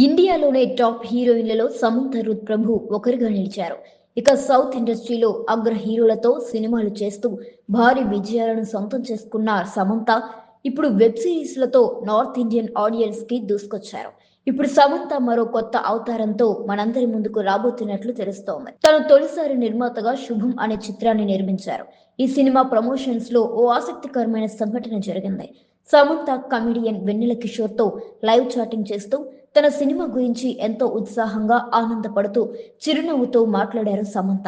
ఇండియాలోనే top హీరోయిన్లలో Samantha Ruth ప్రభు ఒకరిగా నిలిచారు. ఇక సౌత్ ఇండస్ట్రీలో అగ్ర హీరోలతో సినిమాలు చేస్తూ భారీ విజయాలను సొంతం చేసుకున్న సమంత ఇప్పుడు వెబ్ సిరీస్లతో నార్త్ ఇండియన్ ఆడియన్స్ కి దూసుకొచ్చారు. ఇప్పుడు సమంత మరో కొత్త అవతారంతో మనందరి ముందుకు రాబోతున్నట్లు తెలుస్తోంది. తను తొలిసారి నిర్మాతగా శుభం అనే చిత్రాన్ని నిర్మించారు. ఈ సినిమా ప్రమోషన్స్ లో ఓ ఆసక్తికరమైన సంఘటన జరిగింది. సమంత కమెడియన్ వెన్నెల కిషోర్ తో లైవ్ చాటింగ్ చేస్తూ తన సినిమా గురించి ఎంతో ఉత్సాహంగా ఆనందపడుతూ చిరునవ్వుతో మాట్లాడారు సమంత.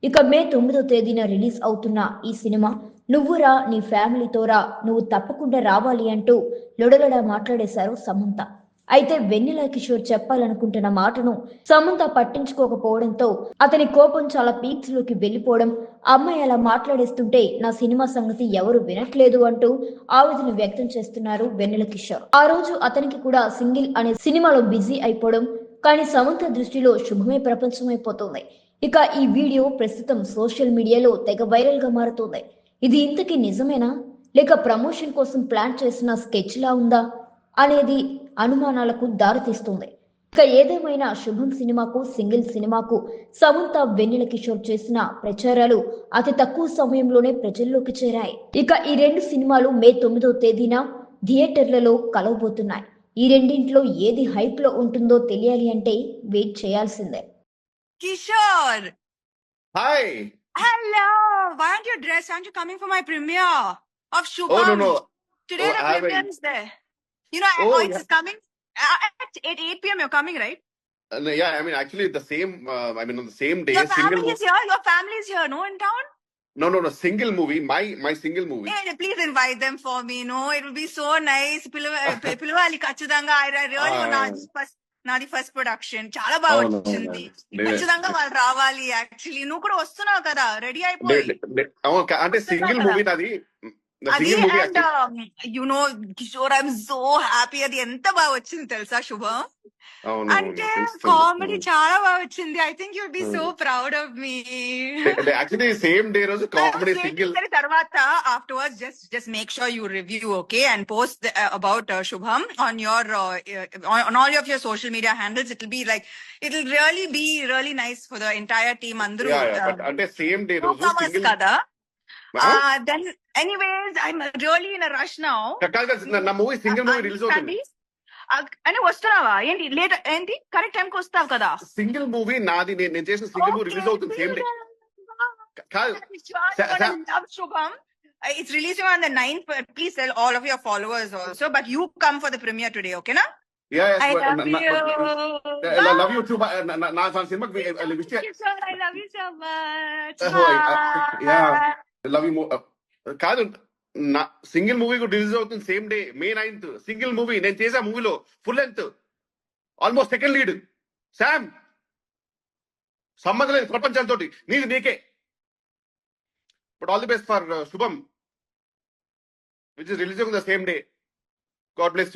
ఇక మే 9వ తేదీన రిలీజ్ అవుతున్న ఈ సినిమా నువ్వురా నీ ఫ్యామిలీతో రా నువ్వు తప్పకుండా రావాలి అంటూ లొడలొడ మాట్లాడేశారు సమంత. అయితే వెన్నెల కిషోర్ చెప్పాలనుకుంటున్న మాటను సమంత పట్టించుకోకపోవడంతో అతని కోపం చాలా పీక్స్ లోకి వెళ్లిపోవడం, అమ్మాయి అలా మాట్లాడేస్తుంటే నా సినిమా సంగతి ఎవరు వినట్లేదు అంటూ ఆవేదన వ్యక్తం చేస్తున్నారు వెన్నెల కిషోర్. ఆ రోజు అతనికి కూడా సింగిల్ అనే సినిమాలో బిజీ అయిపోవడం, కానీ సమంత దృష్టిలో శుభమే ప్రపంచమైపోతుంది. ఇక ఈ వీడియో ప్రస్తుతం సోషల్ మీడియాలో తెగ వైరల్ గా మారుతోంది. ఇది ఇంతకీ నిజమేనా, లేక ప్రమోషన్ కోసం ప్లాన్ చేసిన స్కెచ్ లా ఉందా అనేది అనుమానాలకు దారితీస్తుంది. ఇక ఏదేమైనా శుభం సినిమాకు సింగిల్ సినిమాకు సమంత వెన్నెల కిషోర్ చేసిన ప్రచారాలు అతి తక్కువ సమయంలోనే ప్రజల్లోకి చేరాయి. ఇక ఈ రెండు సినిమాలు మే 9వ తేదీన థియేటర్లలో కలవబోతున్నాయి. ఈ రెండింటిలో ఏది హైప్ లో ఉంటుందో తెలియాలి అంటే వెయిట్ చేయాల్సిందే. Kishore! Hi. Hello! Why aren't you dressed? Aren't you coming for my premiere of Shubham? Oh, no. Today Oh, the I premiere haven't. is there. You know, Oh, it's coming at 8 p.m. You're coming, right? No, yeah, I mean, actually, the same, on the same day, Your single family is here. Your family is here, no, in town? No, single movie, my single movie. Hey, please invite them for me. No, it would be so nice. పిలవాలి ఖచ్చితంగా. I really నాది first production చాలా బాగా అవును, వచ్చింది. అవును. ఖచ్చితంగా వాళ్ళు రావాలి. యాక్చువల్లీ నువ్వు కూడా వస్తున్నావు కదా, రెడీ అయిపోయి. అంటే సింగిల్ కదా. మూవీ నాది అది single movie and you know Kishore, I'm so happy. అది ఎంత బాగా వచ్చింది తెలుసా శుభం? అంటే కామెడీ చాలా బాగా వచ్చింది. I think you will be so proud of me. Actually same day రోజు కామెడీ సింగిల్ తర్వాత afterwards just make sure you review okay and post about Shubham on your on all of your social media handles. It will really be really nice for the entire team. అందరూ అంటే same day రోజు single కదా. Then anyways, I'm really in a rush now. నా movie single movie release అవుతుంది. అని వస్తున్నావా ఏంటి? Late ఏంటి? కరెక్ట్ టైం కి వస్తావు కదా. సింగిల్ మూవీ నాది, నేను చేసిన సింగిల్ మూవీ రిలీజ్ అవుతుంది same day. Shubham, it's releasing on the 9th. Please tell all of your followers also, but you come for the premiere today, okay na? Yes, I love you. I love you too. నా సినిమాకి I love you so much. Love you కాదు, నా single movie కూడా release అవుతుంది same day May 9th. Single movie నేను చేసా, మూవీలో full length almost second lead. శామ్ సంబంధం లేదు ప్రపంచంతో, నీకే. But all the best for Shubham, which is releasing the same day. God bless.